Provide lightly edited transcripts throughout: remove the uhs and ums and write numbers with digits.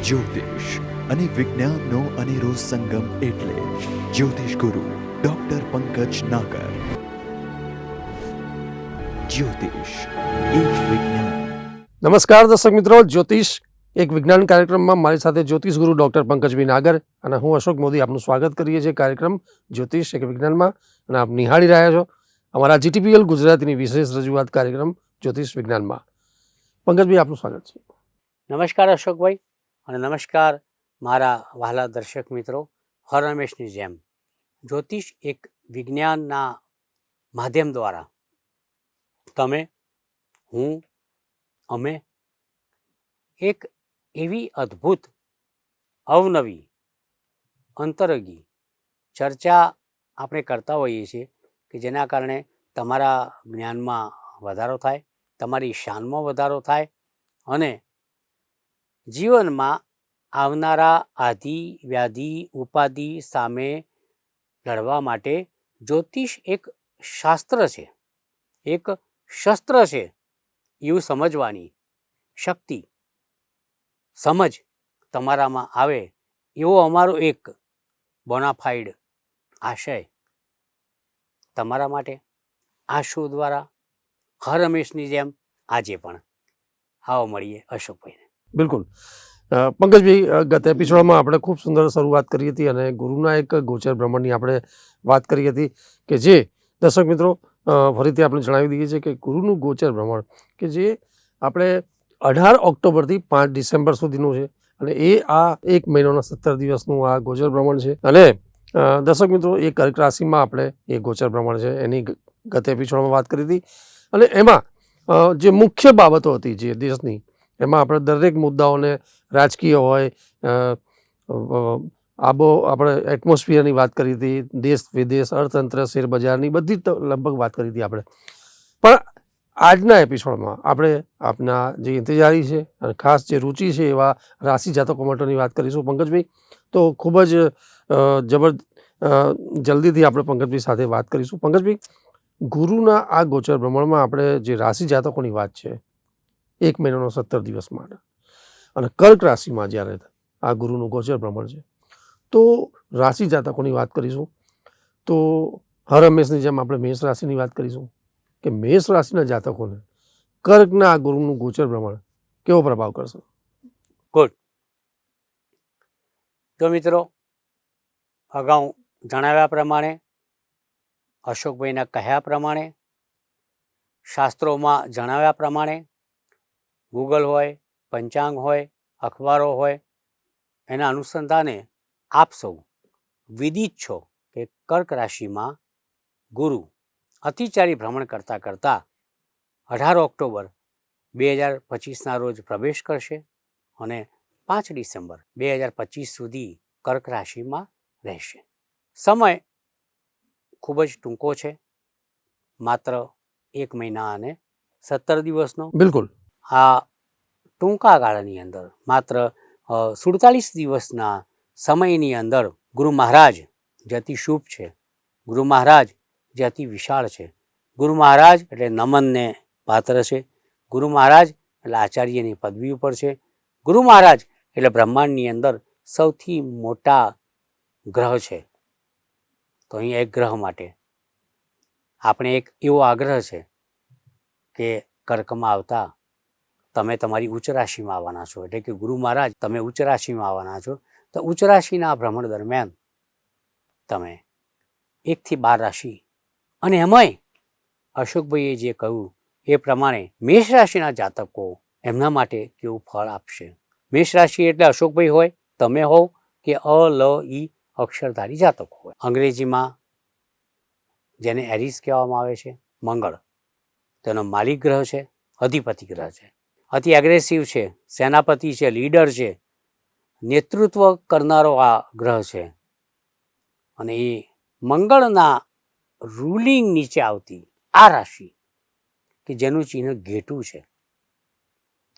જ્યોતિષ અને વિજ્ઞાનનો અનેરો સંગમ એટલે જ્યોતિષ ગુરુ ડોક્ટર પંકજ નાગર. જ્યોતિષ એક વિજ્ઞાન. નમસ્કાર દર્શક મિત્રો, જ્યોતિષ એક વિજ્ઞાન કાર્યક્રમમાં મારી સાથે જ્યોતિષ ગુરુ ડૉક્ટર પંકજભાઈ નાગર અને હું અશોક મોદી આપનું સ્વાગત કરીએ છીએ કાર્યક્રમ જ્યોતિષ એક વિજ્ઞાનમાં. અને આપ નિહાળી રહ્યા છો અમારા GTPL ગુજરાતીની વિશેષ રજૂઆત કાર્યક્રમ જ્યોતિષ વિજ્ઞાનમાં. પંકજભાઈ આપનું સ્વાગત છે. નમસ્કાર અશોકભાઈ અને નમસ્કાર મારા વહાલા દર્શક મિત્રો. હર હંમેશની જેમ જ્યોતિષ એક વિજ્ઞાનના માધ્યમ દ્વારા તમે, હું, અમે એક એવી અદ્ભુત, અવનવી, અંતરંગી ચર્ચા આપણે કરતા હોઈએ છીએ કે જેના કારણે તમારા જ્ઞાનમાં વધારો થાય, તમારી શાનમાં વધારો થાય અને જીવનમાં આવનારા આધિ વ્યાધિ ઉપાધિ સામે લડવા માટે જ્યોતિષ એક શાસ્ત્ર છે, એક શસ્ત્ર છે એવું સમજવાની શક્તિ, સમજ તમારામાં આવે એવો અમારો એક બોનાફાઇડ આશય તમારા માટે આ શો દ્વારા હર હંમેશની જેમ આજે પણ આવો મળીએ અશોકભાઈને. બિલકુલ પંકજભાઈ, ગત એપિસોડમાં આપણે ખૂબ સુંદર શરૂઆત કરી હતી અને ગુરુના એક ગોચર ભ્રમણની આપણે વાત કરી હતી કે જે દર્શક મિત્રો ફરીથી આપણે જણાવી દઈએ છીએ કે ગુરુનું ગોચર ભ્રમણ કે જે આપણે 18 ઓક્ટોબરથી 5 ડિસેમ્બર સુધીનું છે અને એ આ 1 મહિનાના 17 દિવસનું આ ગોચર ભ્રમણ છે. અને દર્શક મિત્રો, એ કર્ક રાશિમાં આપણે એ ગોચર ભ્રમણ છે એની ગત એપિસોડમાં વાત કરી હતી અને એમાં જે મુખ્ય બાબતો હતી જે દેશની, એમાં આપણે દરેક મુદ્દાઓને રાજકીય હોય, આપણે એટમોસ્ફિયરની વાત કરી હતી, દેશ વિદેશ, અર્થતંત્ર, શેરબજારની બધી લગભગ વાત કરી હતી આપણે. પણ આજના એપિસોડમાં આપણે આપના જે ઇંતજારી છે અને ખાસ જે રુચિ છે એવા રાશિ જાતકો માટેની વાત કરીશું. પંકજભાઈ, તો ખૂબ જ જલ્દીથી આપણે પંકજભાઈ સાથે વાત કરીશું. પંકજભાઈ, ગુરુના આ ગોચર ભ્રમણમાં આપણે જે રાશિ જાતકોની વાત છે 1 મહિનાનો 17 દિવસ માટે અને કર્ક રાશિમાં જ્યારે આ ગુરુનું ગોચર ભ્રમણ છે તો રાશિ જાતકોની વાત કરીશું. તો હર હંમેશની જેમ આપણે મેષ રાશિની વાત કરીશું કે મેષ રાશિના જાતકોને કર્કના આ ગુરુનું ગોચર ભ્રમણ કેવો પ્રભાવ કરશે? ગુડ. તો મિત્રો, અગાઉ જણાવ્યા પ્રમાણે, અશોકભાઈના કહ્યા પ્રમાણે, શાસ્ત્રોમાં જણાવ્યા પ્રમાણે, ગૂગલ હોય, પંચાંગ હોય, અખબારો હોય, એના અનુસંધાને આપ સૌ વિદિત છો કે કર્ક રાશિમાં ગુરુ અતિચારી ભ્રમણ કરતાં કરતાં 18 ઓક્ટોબર 2025ના રોજ પ્રવેશ કરશે અને 5 ડિસેમ્બર 2025 સુધી કર્ક રાશિમાં રહેશે. સમય ખૂબ જ ટૂંકો છે, માત્ર 1 મહિના અને 17 દિવસનો. બિલકુલ. આ ટૂંકા ગાળાની અંદર માત્ર 47 દિવસના સમયની અંદર ગુરુ મહારાજ જે અતિ શુભ છે, ગુરુ મહારાજ જે અતિ વિશાળ છે, ગુરુ મહારાજ એટલે નમનને પાત્ર છે, ગુરુ મહારાજ એટલે આચાર્યની પદવી ઉપર છે, ગુરુ મહારાજ એટલે બ્રહ્માંડની અંદર સૌથી મોટા ગ્રહ છે. તો અહીં એક ગ્રહ માટે આપણે એક એવો આગ્રહ છે કે કર્કમાં આવતા તમે તમારી ઉચ્ચ રાશિમાં આવવાના છો, એટલે કે ગુરુ મહારાજ તમે ઉચ્ચ રાશિમાં આવવાના છો. તો ઉચ્ચ રાશિના ભ્રમણ દરમિયાન તમે 1 થી 12 રાશિ અને એમાંય અશોકભાઈએ જે કહ્યું એ પ્રમાણે મેષ રાશિના જાતકો એમના માટે કેવું ફળ આપશે. મેષ રાશિ એટલે અશોકભાઈ હોય, તમે હોવ કે ઈ અક્ષરધારી જાતકો હોય. અંગ્રેજીમાં જેને એરિસ કહેવામાં આવે છે, મંગળ તેનો માલિક ગ્રહ છે, અધિપતિ ગ્રહ છે, અતિ એગ્રેસિવ છે, સેનાપતિ છે, લીડર છે, નેતૃત્વ કરનારો આ ગ્રહ છે. અને એ મંગળના રૂલિંગ નીચે આવતી આ રાશિ કે જેનું ચિહ્ન ઘેટું છે,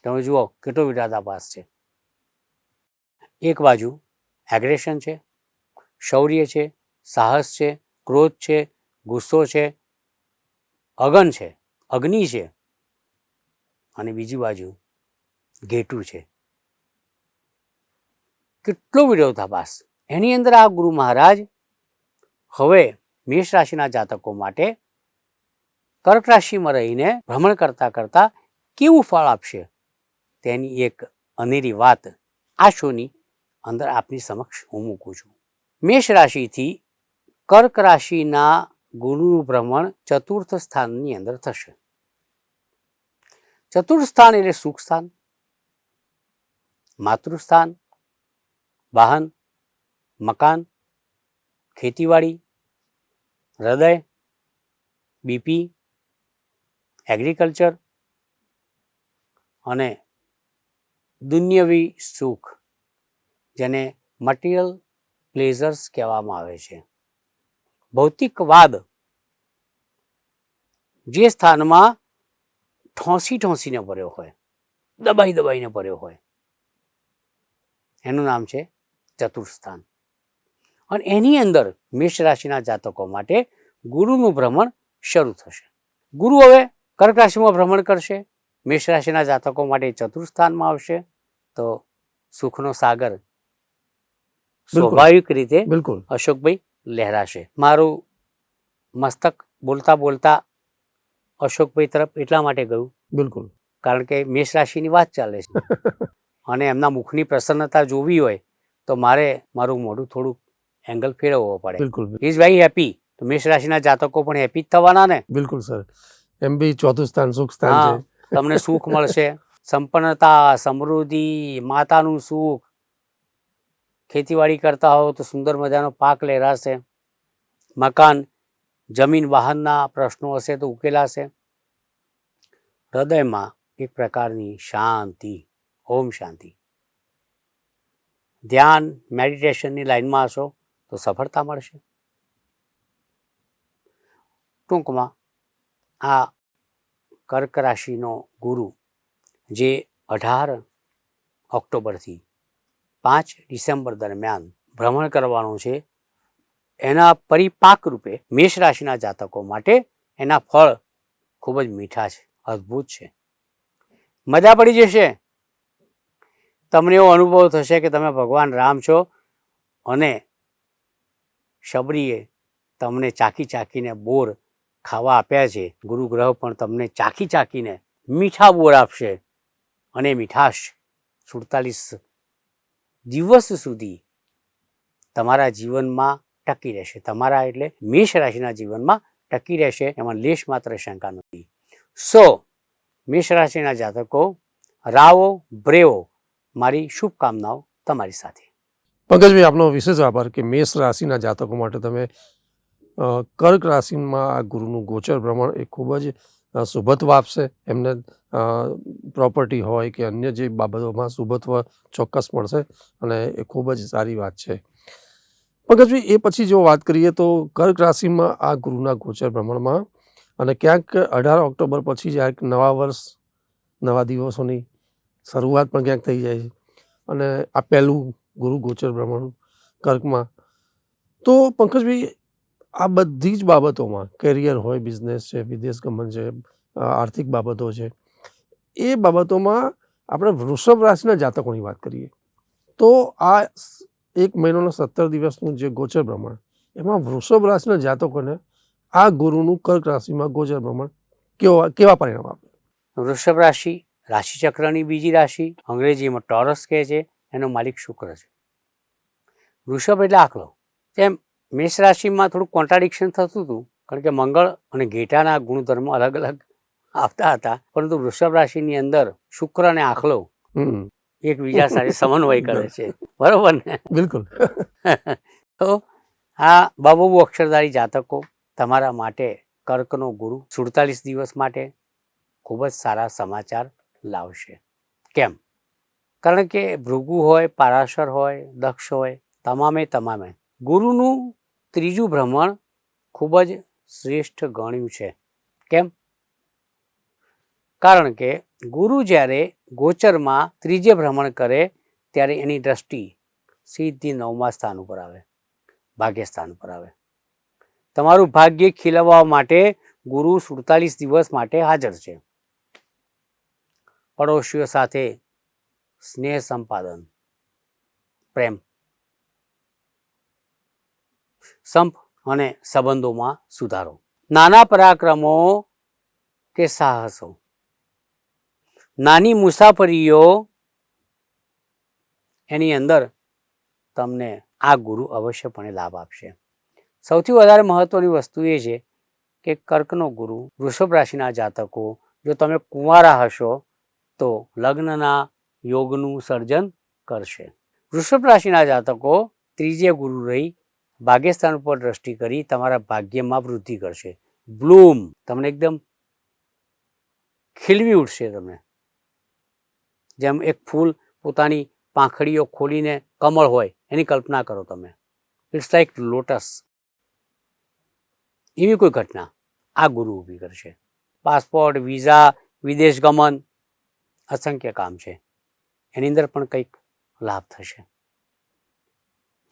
તમે જુઓ કેટલો વિરોધાભાસ છે. એક બાજુ એગ્રેશન છે, શૌર્ય છે, સાહસ છે, ક્રોધ છે, ગુસ્સો છે, અગન છે, અગ્નિ છે, અને બીજી બાજુ ઘેટું છે. કેટલો વિરોધાભાસ. એની અંદર આ ગુરુ મહારાજ હવે મેષ રાશિના જાતકો માટે કર્ક રાશિમાં રહીને ભ્રમણ કરતાં કરતાં કેવું ફળ આપશે તેની એક અનેરી વાત આ શોની અંદર આપની સમક્ષ હું મૂકું છું. મેષ રાશિથી કર્ક રાશિના ગુરુનું ભ્રમણ ચતુર્થ સ્થાનની અંદર થશે. ચતુર્થ સ્થાન એટલે સુખ સ્થાન, માતૃસ્થાન, વાહન, મકાન, ખેતીવાડી, હૃદય, બીપી, એગ્રીકલ્ચર અને દુન્યવી સુખ, જેને મટીરિયલ પ્લેઝર્સ કહેવામાં આવે છે. ભૌતિકવાદ જે સ્થાનમાં ઠોંસીને ભર્યો હોય, દબાઈને ભર્યો હોય, એનું નામ છે ચતુર્થ સ્થાન. અને એની અંદર મેષ રાશિના જાતકો માટે ગુરુનું ભ્રમણ શરૂ થશે. ગુરુ હવે કર્ક રાશિમાં ભ્રમણ કરશે, મેષ રાશિના જાતકો માટે ચતુર્થ સ્થાનમાં આવશે, તો સુખનો સાગર સ્વાભાવિક રીતે બિલકુલ અશોકભાઈ લહેરાશે. મારું મસ્તક બોલતા બોલતા અશોકભાઈ તરફ એટલા માટે ગયું બિલકુલ કારણ કે મેષ રાશિની વાત ચાલે છે અને એમના મુખની પ્રસન્નતા જોવી હોય તો મારે મારું મોઢું થોડુંક એંગલ ફેરવવો પડે. બિલકુલ ઇઝ વેરી હેપી. તો મેષ રાશિના જાતકો પણ હેપી જ થવાના ને. બિલકુલ સર, એમ બી ચોથું સ્થાન સુખ સ્થાન હા, છે. તમને સુખ મળશે, સંપન્નતા, સમૃદ્ધિ, માતાનું સુખ. ખેતીવાડી કરતા હો તો સુંદર મજાનો પાક લહેરાશે. મકાન, જમીન, વાહનના પ્રશ્નો હશે તો ઉકેલાશે. હૃદયમાં એક પ્રકારની શાંતિ, ઓમ શાંતિ. ધ્યાન, મેડિટેશનની લાઈનમાં હશો તો સફળતા મળશે. ટૂંકમાં આ કર્ક રાશિનો ગુરુ જે 18 ઓક્ટોબરથી 5 ડિસેમ્બર દરમિયાન ભ્રમણ કરવાનું છે, એના પરિપાક રૂપે મેષ રાશિના જાતકો માટે એના ફળ ખૂબ જ મીઠા છે, અદ્ભુત છે. મજા પડી જશે. તમને એવો અનુભવ થશે કે તમે ભગવાન રામ છો અને શબરીએ તમને ચાખીને બોર ખાવા આપ્યા છે. ગુરુ ગ્રહ પણ તમને ચાખીને મીઠા બોર આપશે અને મીઠાશ 47 દિવસ સુધી તમારા જીવનમાં ટકી રહેશે. તમારા એટલે મેષ રાશિના જીવનમાં ટકી રહેશે, એમાં લેશ માત્ર શંકા નથી. સો મેષ રાશિના જાતકો, રાવો બ્રેવો, મારી શુભકામનાઓ તમારી સાથે. પંકજભાઈ, આપનો વિશેષ આભાર કે મેષ રાશિના જાતકો માટે તમે કર્ક રાશિમાં આ ગુરુનું ગોચર ભ્રમણ એ ખૂબ જ શુભત્વ આપશે. એમને પ્રોપર્ટી હોય કે અન્ય જે બાબતોમાં શુભત્વ ચોક્કસ મળશે અને એ ખૂબ જ સારી વાત છે. પંકજભાઈ, એ પછી જો વાત કરીએ તો કર્ક રાશિમાં આ ગુરુના ગોચર ભ્રમણમાં અને ક્યાંક 18 ઓક્ટોબર પછી જ્યારે નવા વર્ષ, નવા દિવસોની શરૂઆત પણ ક્યાંક થઈ જાય છે અને આ પહેલું ગુરુ ગોચર ભ્રમણ કર્કમાં, તો પંકજભાઈ આ બધી જ બાબતોમાં કેરિયર હોય, બિઝનેસ છે, વિદેશ ગમન છે, આર્થિક બાબતો છે, એ બાબતોમાં આપણે વૃષભ રાશિના જાતકોની વાત કરીએ તો આ 1 મહિનાનો 17 દિવસનું જે ગોચર ભ્રમણ, એમાં વૃષભ રાશિના જાતકોને આ ગુરુનું કર્ક રાશિમાં ગોચર ભ્રમણ કેવા પરિણામ આપે? વૃષભ રાશિ રાશિચક્રની બીજી રાશિ, અંગ્રેજીમાં ટોરસ કહે છે, એનો માલિક શુક્ર છે. વૃષભ એટલે આખલો. તેમ મેષ રાશિમાં થોડું કોન્ટ્રાડિક્શન થતું હતું કારણ કે મંગળ અને ઘેટાના ગુણધર્મો અલગ અલગ આવતા હતા, પરંતુ વૃષભ રાશિની અંદર શુક્ર અને આખલો એકબીજા સાથે સમન્વય કરે છે. બરોબર ને? બિલકુલ. તો આ બહુ અક્ષરધારી જાતકો, તમારા માટે કર્કનો ગુરુ 47 દિવસ માટે ખૂબ જ સારા સમાચાર લાવશે. કેમ? કારણ કે ભૃગુ હોય, પારાશર હોય, દક્ષ હોય, તમામે ગુરુનું ત્રીજું ભ્રમણ ખૂબ જ શ્રેષ્ઠ ગણ્યું છે. કેમ? કારણ કે ગુરુ જ્યારે ગોચરમાં ત્રીજે ભ્રમણ કરે ત્યારે એની દ્રષ્ટિ સીધી 9મા સ્થાન ઉપર આવે, ભાગ્ય સ્થાન પર આવે. તમારું ભાગ્ય ખીલવવા માટે ગુરુ 47 દિવસ માટે હાજર છે. પડોશીઓ સાથે સ્નેહ સંપાદન, પ્રેમ, સંપ અને સંબંધોમાં સુધારો, નાના પરાક્રમો કે સાહસો, નાની મુસાફરીઓ, એની અંદર તમને આ ગુરુ અવશ્યપણે લાભ આપશે. સૌથી વધારે મહત્વની વસ્તુ એ છે કે કર્કનો ગુરુ વૃષભ રાશિના જાતકો, જો તમે કુંવારા હશો તો લગ્નના યોગનું સર્જન કરશે. વૃષભ રાશિના જાતકો ત્રીજે ગુરુ રહી ભાગ્યસ્થાન ઉપર દ્રષ્ટિ કરી તમારા ભાગ્યમાં વૃદ્ધિ કરશે. બ્લૂમ, તમને એકદમ ખીલવી ઉઠશે. તમે જેમ એક ફૂલ પોતાની પાંખડીઓ ખોલીને કમળ હોય એની કલ્પના કરો તમે. It's like lotus. એવી કોઈ ઘટના આ ગુરુ ઊભી કરશે. પાસપોર્ટ, વિઝા, વિદેશ ગમન, અસંખ્ય કામ છે, એની અંદર પણ કંઈક લાભ થશે.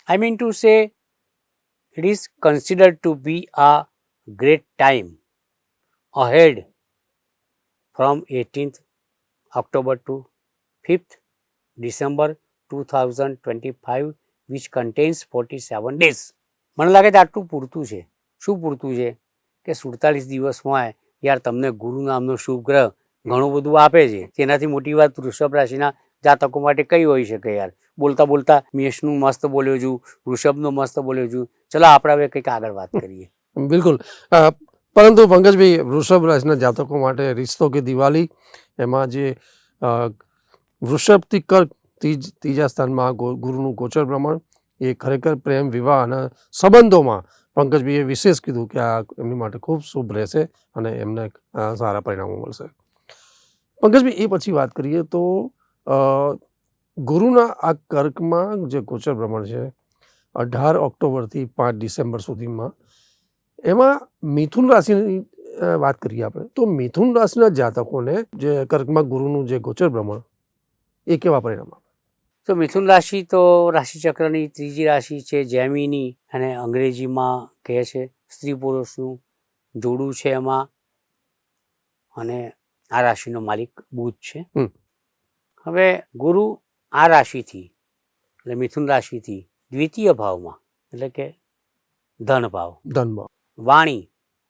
I mean to say it is considered to be a great time ahead from 18th October to 5th December 2025 which contains 47 days. મને લાગે છે આટલું પૂરતું છે. શું પૂરતું છે કે 47 દિવસમાં યાર તમને ગુરુ નામનો શુભ ગ્રહ ઘણું બધું આપે છે. તેનાથી મોટી વાત વૃષભ રાશિના જાતકો માટે કઈ હોઈ શકે યાર? બોલતા બોલતા મેષનું મસ્ત બોલ્યો છું, વૃષભનું મસ્ત બોલ્યો છું. ચલો આપણે હવે કંઈક આગળ વાત કરીએ. બિલકુલ. પરંતુ પંકજભાઈ, વૃષભ રાશિના જાતકો માટે રિશ્તો કે દિવાળી, એમાં જે વૃષભથી કર્ક ત્રીજા સ્થાનમાં ગુરુનું ગોચર પ્રમાણ, એ ખરેખર પ્રેમ, વિવાહ અને સંબંધોમાં પંકજભાઈએ વિશેષ કીધું કે આ એમની માટે ખૂબ શુભ રહેશે અને એમને સારા પરિણામો મળશે. પંકજભાઈ, એ પછી વાત કરીએ તો ગુરુના આ કર્કમાં જે ગોચર પ્રમાણ છે 18 ઓક્ટોબરથી 5 ડિસેમ્બર સુધીમાં, એમાં મિથુન રાશિની વાત કરીએ આપણે તો મિથુન રાશિના જાતકોને જે કર્કમાં ગુરુનું જે ગોચર પ્રમાણ, એ કેવા પરિણામ આપે? તો મિથુન રાશિ તો રાશિચક્રની ત્રીજી રાશિ છે, જેમિની, અને અંગ્રેજીમાં કહે છે સ્ત્રી પુરુષનું જોડું છે એમાં, અને આ રાશિનો માલિક બુધ છે. હવે ગુરુ આ રાશિથી એટલે મિથુન રાશિથી દ્વિતીય ભાવમાં, એટલે કે ધન ભાવ, વાણી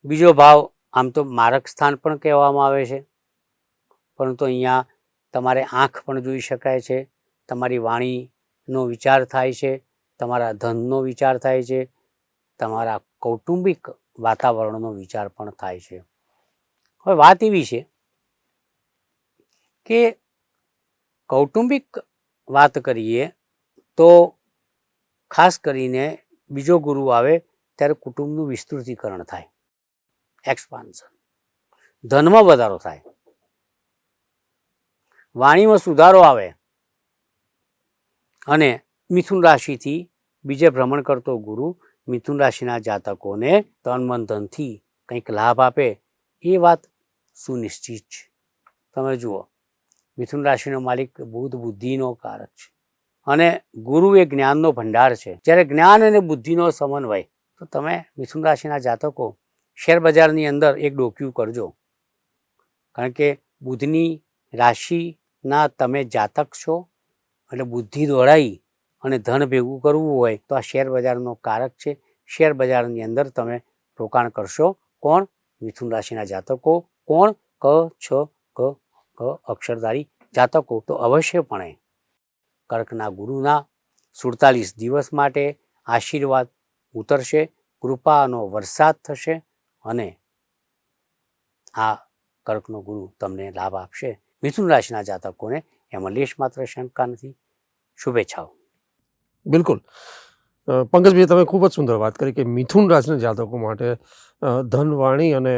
બીજો ભાવ, આમ તો મારક સ્થાન પણ કહેવામાં આવે છે, પરંતુ અહીંયા તમારે આંખ પણ જોઈ શકાય છે, તમારી વાણીનો વિચાર થાય છે, તમારા ધનનો વિચાર થાય છે, તમારા કૌટુંબિક વાતાવરણનો વિચાર પણ થાય છે. હવે વાત એવી છે કે કૌટુંબિક વાત કરીએ તો ખાસ કરીને બીજો ગુરુ આવે ત્યારે કુટુંબનું વિસ્તૃતિકરણ થાય, એક્સપાન્શન, ધનમાં વધારો થાય, વાણીમાં સુધારો આવે, અને મિથુન રાશિથી બીજે ભ્રમણ કરતો ગુરુ મિથુન રાશિના જાતકોને તન મન ધનથી કંઈક લાભ આપે, એ વાત સુનિશ્ચિત છે. તમે જુઓ, મિથુન રાશિનો માલિક બુધ બુદ્ધિનો કારક છે, અને ગુરુ એ જ્ઞાનનો ભંડાર છે. જ્યારે જ્ઞાન અને બુદ્ધિનો સમન્વય, તો તમે મિથુન રાશિના જાતકો શેર બજારની અંદર એક ડોક્યું કરજો, કારણ કે બુધની રાશિના તમે જાતક છો, એટલે બુદ્ધિ દોડાઈ અને ધન ભેગું કરવું હોય તો આ શેર બજારનો કારક છે. શેર બજારની અંદર તમે રોકાણ કરશો. કોણ? મિથુન રાશિના જાતકો. કોણ? ક, છ, ક અક્ષરધારી જાતકો. તો અવશ્યપણે કર્કના ગુરુના 47 દિવસ માટે આશીર્વાદ ઉતરશે, કૃપાનો વરસાદ થશે, અને આ કર્કનો ગુરુ તમને લાભ આપશે. મિથુન રાશિના જાતકોને એમાં લેશ માત્ર શંકા નથી. શુભેચ્છાઓ. બિલકુલ. પંકજભાઈ, તમે ખૂબ જ સુંદર વાત કરી કે મિથુન રાશિના જાતકો માટે ધનવાણી અને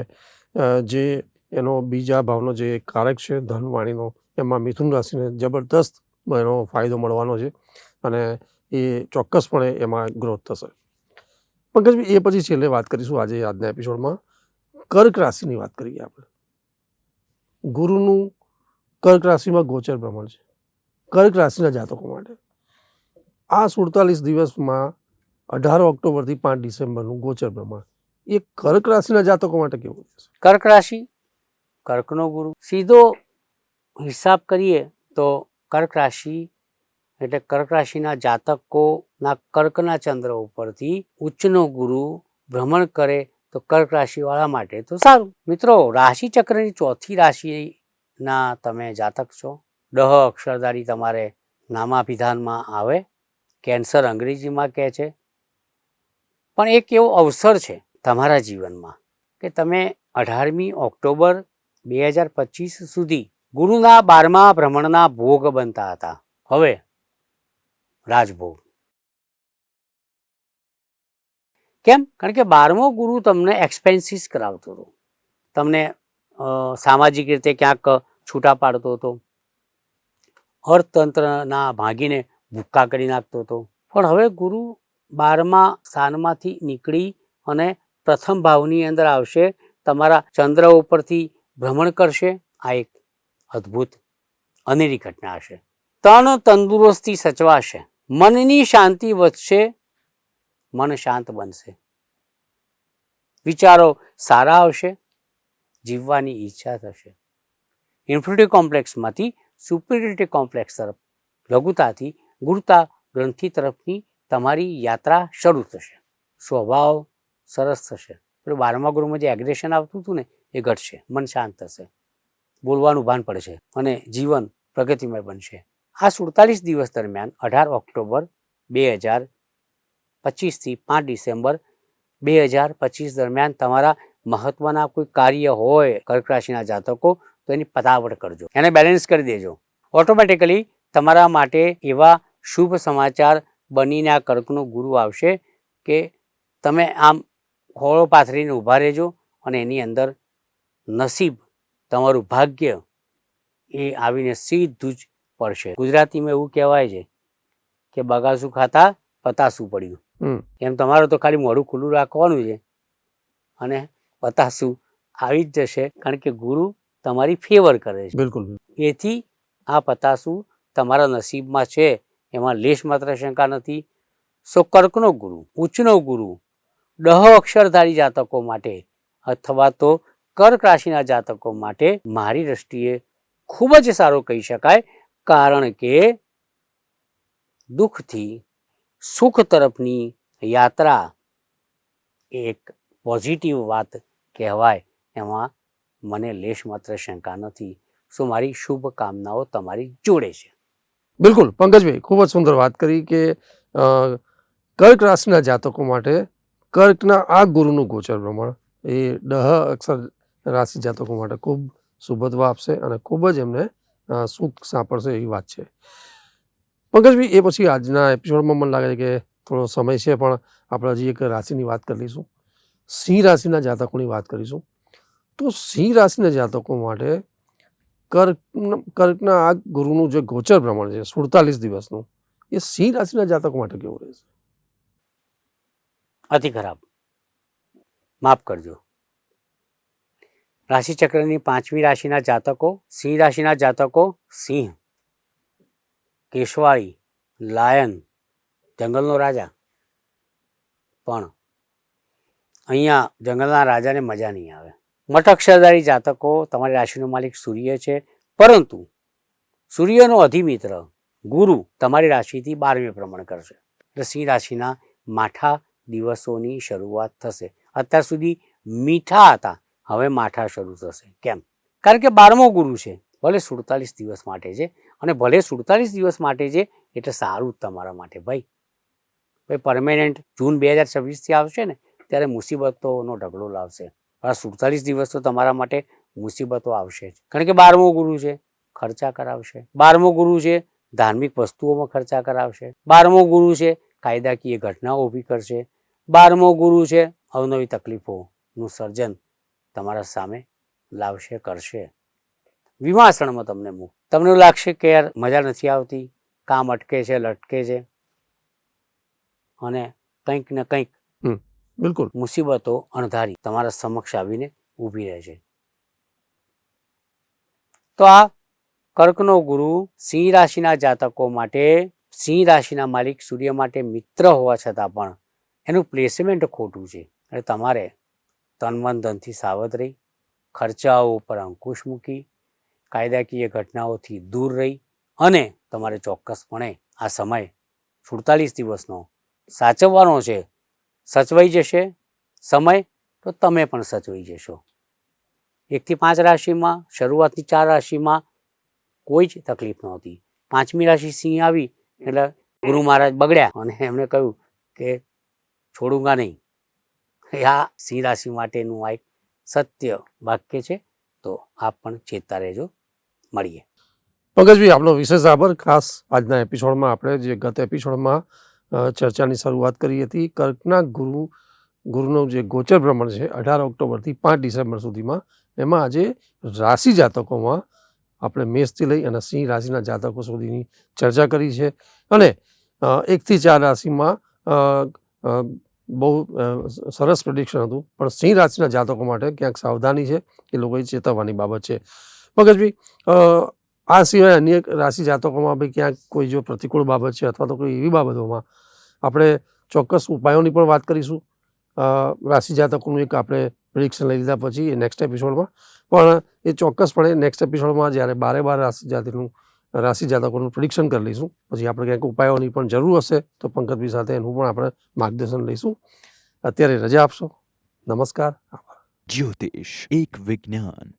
જે એનો બીજા ભાવનો જે કારક છે ધનવાણીનો, એમાં મિથુન રાશિને જબરદસ્ત એનો ફાયદો મળવાનો છે, અને એ ચોક્કસપણે એમાં ગ્રોથ થશે. પંકજભાઈ, એ પછી છેલ્લે વાત કરીશું આજે આજના એપિસોડમાં કર્ક રાશિની વાત કરીએ આપણે. ગુરુનું કર્ક રાશિમાં ગોચર પ્રમાણ છે. કર્ક રાશિના જાતકો માટે આ 47 દિવસમાં 18 ઓક્ટોબરથી 5 ડિસેમ્બરનું ગોચર પ્રમાણ એ કર્ક રાશિના જાતકો માટે કેવું રહેશે? કર્ક રાશિ, કર્કનો ગુરુ, સીધો હિસાબ કરીએ તો કર્ક રાશિ એટલે કર્ક રાશિના જાતકોના કર્કના ચંદ્ર ઉપરથી ઉચ્ચનો ગુરુ ભ્રમણ કરે તો કર્ક રાશિવાળા માટે તો સારું. મિત્રો, રાશિ ચક્રની ચોથી રાશિના તમે જાતક છો. ડહ અક્ષરધારી તમારે નામાભિધાનમાં આવે. કેન્સર અંગ્રેજીમાં કહે છે. પણ એક એવો અવસર છે તમારા જીવનમાં કે તમે 18મી ઓક્ટોબર 2025 સુધી ગુરુના 12મા ભ્રમણના ભોગ બનતા હતા. હવે રાજભોગ. કેમ? કારણ કે 12મો ગુરુ તમને એક્સપેન્સીસ કરાવતો હતો, તમને સામાજિક રીતે ક્યાંક છૂટા પાડતો હતો, અર્થતંત્રના ભાગીને ભૂક્કા કરી નાખતો હતો. પણ હવે ગુરુ 12મા સ્થાનમાંથી નીકળી અને પ્રથમ ભાવની અંદર આવશે, તમારા ચંદ્ર ઉપરથી ભ્રમણ કરશે. આ એક અદ્ભુત અનેરી ઘટના હશે. તન તંદુરસ્તી સચવાશે, મનની શાંતિ વધશે, મન શાંત બનશે, વિચારો સારા આવશે, જીવવાની ઈચ્છા થશે. ઇન્ફિનિટી કોમ્પ્લેક્સમાંથી સુપિરિયરિટી કોમ્પ્લેક્સ તરફ, લઘુતાથી ગુરુતા ગ્રંથિ તરફની તમારી યાત્રા શરૂ થશે. સ્વભાવ સરસ થશે. પેલું 12મા ગુરુમાં જે એગ્રેશન આવતું હતું ને એ ઘટશે, મન શાંત થશે, બોલવાનું ભાન પડશે અને જીવન પ્રગતિમય બનશે. આ 47 દિવસ દરમિયાન 18 ઓક્ટોબર 2025થી 5 ડિસેમ્બર 2025 દરમિયાન તમારા મહત્વના કોઈ કાર્ય હોય કર્ક રાશિના જાતકો તો એની પતાવટ કરજો, એને બેલેન્સ કરી દેજો. ઓટોમેટિકલી તમારા માટે એવા શુભ સમાચાર બનીને આ કર્કનો ગુરુ આવશે કે તમે આમ ખોળો પાથરીને ઊભા રહેજો અને એની અંદર નસીબ, તમારું ભાગ્ય એ આવીને સીધું જ પડશે. ગુજરાતીમાં એવું કહેવાય છે કે બગાસું ખાતા પતાસું પડ્યું. એમ તમારે તો ખાલી મોઢું ખુલ્લું રાખવાનું છે અને પતાસું આવી જ જશે, કારણ કે ગુરુ તમારી ફેવર કરે છે. બિલકુલ. એથી આ પતાસું તમારા નસીબમાં છે, એમાં લેશ માત્ર શંકા નથી. સો કર્કનો ગુરુ, ઉચ્ચનો ગુરુ ડહ અક્ષરધારી જાતકો માટે અથવા તો કર્ક રાશિના જાતકો માટે મારી દ્રષ્ટિએ ખૂબ જ સારો કહી શકાય, કારણ કે દુઃખથી સુખ તરફની યાત્રા એક પોઝિટિવ વાત કહેવાય, એમાં મને લેશ માત્ર શંકા નથી. સો મારી શુભકામનાઓ તમારી જોડે છે. બિલકુલ પંકજભાઈ, ખૂબ જ સુંદર વાત કરી કે કર્ક રાશિના જાતકો માટે કર્કના આ ગુરુનું ગોચર ભ્રમણ એ ડહ અક્ષર રાશિ જાતકો માટે ખૂબ શુભત્વ આપશે અને ખૂબ જ એમને સુખ સાંપડશે એવી વાત છે. પંકજભાઈ, એ પછી આજના એપિસોડમાં મને લાગે છે કે થોડો સમય છે, પણ આપણે હજી એક રાશિની વાત કરી લઈશું. સિંહ રાશિના જાતકોની વાત કરીશું. તો સિંહ રાશિના જાતકો માટે કર્કના આ ગુરુનું જે ગોચર ભ્રમણ છે 47 દિવસનું, એ સિંહ રાશિના જાતકો માટે કેવું રહેશે? અતિ ખરાબ, માફ કરજો. રાશિચક્રની 5મી રાશિના જાતકો, સિંહ રાશિના જાતકો, સિંહ, કેશવાળી, લાયન, જંગલનો રાજા. પણ અહીંયા જંગલના રાજાને મજા નહીં આવે. મઠ અક્ષરધારી જાતકો, તમારી રાશિનો માલિક સૂર્ય છે, પરંતુ સૂર્યનો અધિમિત્ર ગુરુ તમારી રાશિથી 12મે ભ્રમણ કરશે. એટલે સિંહ રાશિના માઠા દિવસોની શરૂઆત થશે. અત્યાર સુધી મીઠા હતા, હવે માઠા શરૂ થશે. કેમ? કારણ કે 12મો ગુરુ છે. ભલે 47 દિવસ માટે છે, અને ભલે 47 દિવસ માટે છે એટલે સારું જ તમારા માટે. ભાઈ પરમેનન્ટ જૂન 2026થી આવશે ને ત્યારે મુસીબતોનો ઢગલો લાવશે. આ 47 દિવસ તો તમારા માટે મુસીબતો આવશે જ, કારણ કે 12મો ગુરુ છે, ખર્ચા કરાવશે. 12મો ગુરુ છે, ધાર્મિક વસ્તુઓમાં ખર્ચા કરાવશે. 12મો ગુરુ છે, કાયદાકીય ઘટનાઓ ઊભી કરશે. 12મો ગુરુ છે, અવનવી તકલીફોનું સર્જન તમારા સામે લાવશે, કરશે. વિમાસણમાં તમને તમને એવું લાગશે કે યાર મજા નથી આવતી, કામ અટકે છે, લટકે છે, અને કંઈક ને કંઈક બિલકુલ મુસીબતો અણધારી તમારા સમક્ષ આવીને ઊભી રહે છે. તો આ કર્કનો ગુરુ સિંહ રાશિના જાતકો માટે, સિંહ રાશિના માલિક સૂર્ય માટે મિત્ર હોવા છતાં પણ એનું પ્લેસમેન્ટ ખોટું છે. એટલે તમારે તન મન ધનથી સાવધ રહી, ખર્ચાઓ ઉપર અંકુશ મૂકી, કાયદાકીય ઘટનાઓથી દૂર રહી અને તમારે ચોક્કસપણે આ સમય 48 દિવસનો સાચવવાનો છે. સચવાઈ જશે સમય તો તમે પણ સચવાઈ જશો. 1 થી 5 રાશિમાં શરૂઆતની 4 રાશિમાં કોઈ જ તકલીફ નહોતી. 5મી રાશિ સિંહ આવી એટલે ગુરુ મહારાજ બગડ્યા અને એમણે કહ્યું કે છોડુંગા નહીં. આ સિંહ રાશિ માટેનું આ એક સત્ય વાક્ય છે. તો આપ પણ ચેતતા રહેજો. મળીએ. પંકજભાઈ, આપનો વિશેષ આભાર. ખાસ આજના એપિસોડમાં આપણે જે ગત એપિસોડમાં ચર્ચાની શરૂઆત કરી હતી, કર્કના ગુરુનું જે ગોચર ભ્રમણ છે 18 ઓક્ટોબરથી 5 ડિસેમ્બર સુધીમાં, એમાં આજે રાશિ જાતકોમાં આપણે મેષથી લઈ અને સિંહ રાશિના જાતકો સુધીની ચર્ચા કરી છે. અને 1 થી 4 રાશિમાં બહુ સરસ પ્રેડિક્શન હતું, પણ સિંહ રાશિના જાતકો માટે ક્યાંક સાવધાની છે, એ લોકોએ ચેતવવાની બાબત છે. પંકજભાઈ, આ સિવાય અન્ય રાશિ જાતકોમાં ભાઈ ક્યાંક કોઈ જો પ્રતિકૂળ બાબત છે અથવા તો કોઈ એવી બાબતોમાં આપણે ચોક્કસ ઉપાયોની પણ વાત કરીશું. રાશિ જાતકોનું એક આપણે પ્રિડિક્શન લઈ લીધા પછી એ નેક્સ્ટ એપિસોડમાં, પણ એ ચોક્કસપણે નેક્સ્ટ એપિસોડમાં જ્યારે 12 રાશિ જાતકોનું પ્રિડિક્શન કરી લઈશું. પછી આપણે ક્યાંક ઉપાયોની પણ જરૂર હશે તો પંકજભાઈ સાથે એનું પણ આપણે માર્ગદર્શન લઈશું. અત્યારે રજા આપશો. નમસ્કાર. જ્યોતિષ એક વિજ્ઞાન.